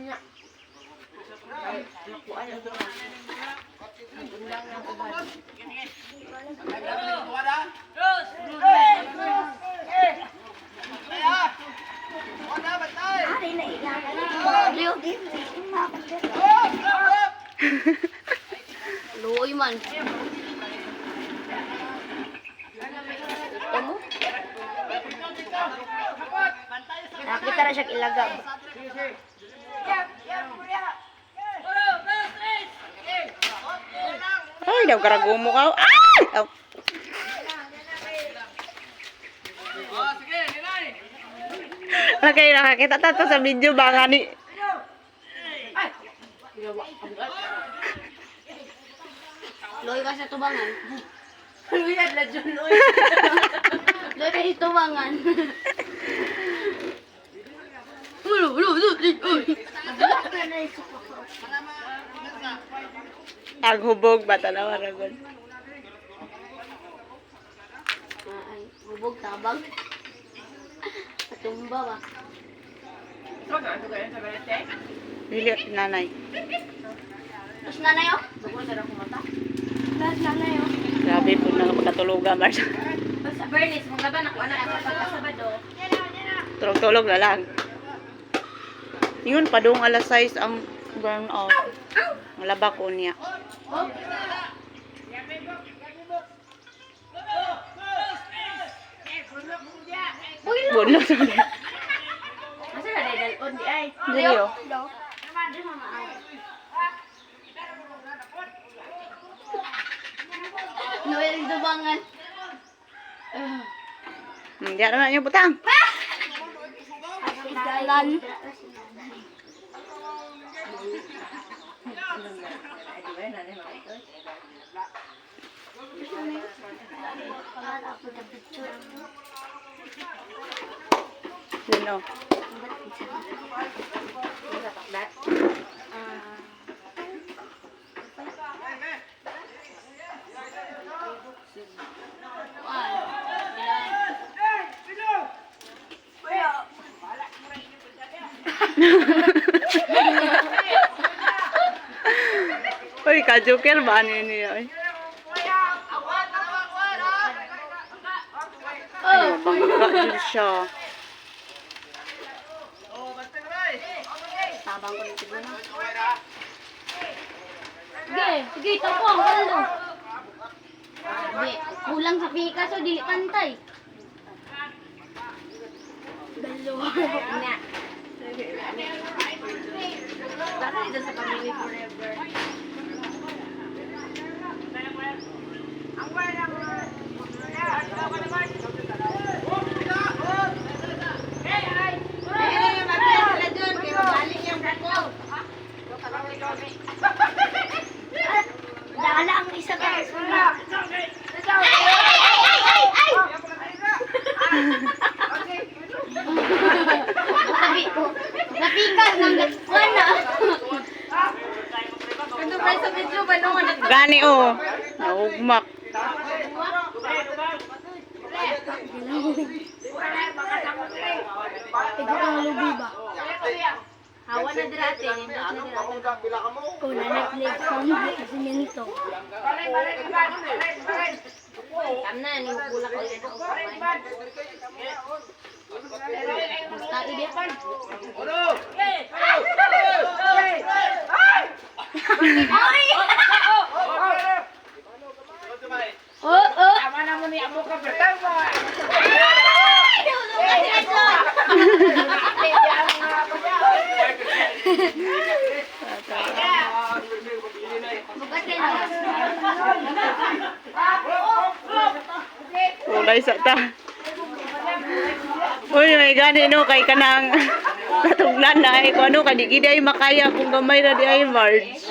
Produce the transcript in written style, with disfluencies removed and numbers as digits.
niya. Nakuan ang buwan. Nagundang ng uban. Ari na ilang. Luoy man. Ito mo? Nakita na siyang ilagab. Ay, daw karagumo ka. Ay! Oh. Ano kayo nakakita tato sa video ba nga ni? Loy ka sa tubangan. Loy na dyan, Loy. Loy ka sa tubangan. Ang hubog ba tanaw ragon? Ay, hubog tabang. Patumba ba? Dili nanay. Tapos nanay oh? Bago na lang kumata. Tapos nanay oh? Grabe po na pagkatulugan ba siya. Pag sa Bernice, mga ba nakuha na ako pagkasabado. Tulog-tulog na lang. Yun, padung alas 6 ang burn out. Ang laba ko niya. Oh? Uy, lo! Bunot na niya. Masa na dalon di ay? Dili oh. Noel dubangan. Hindi naman yung butang. Dalan. Yun oh. Uy, ka-joker ba niya? Ay, bangga din siya. Tabang ko nito na. Sige, sige, tapong, kalo. Hindi, kulang sa pika, so dili pantay. Dalo. Nga. Baka ito sa family forever. Dala ang isa ka. Napikas ng gatwana. Ito pa sa video ba nung Gani oh. Nahugmak. Tigil ang lubi ba? Hawa na dirate, nindot na dirate. Kung nanaglig sa simento. Kamna, nihugulak ko yun ako. Basta idepan. Ay! Oh! Tama na mo ni amo ka bertang mo. Ulay sa ta. Uy, may gani no kay kanang katuglan na ay kung ano kadigidi ay makaya kung gamay na di ay Marge.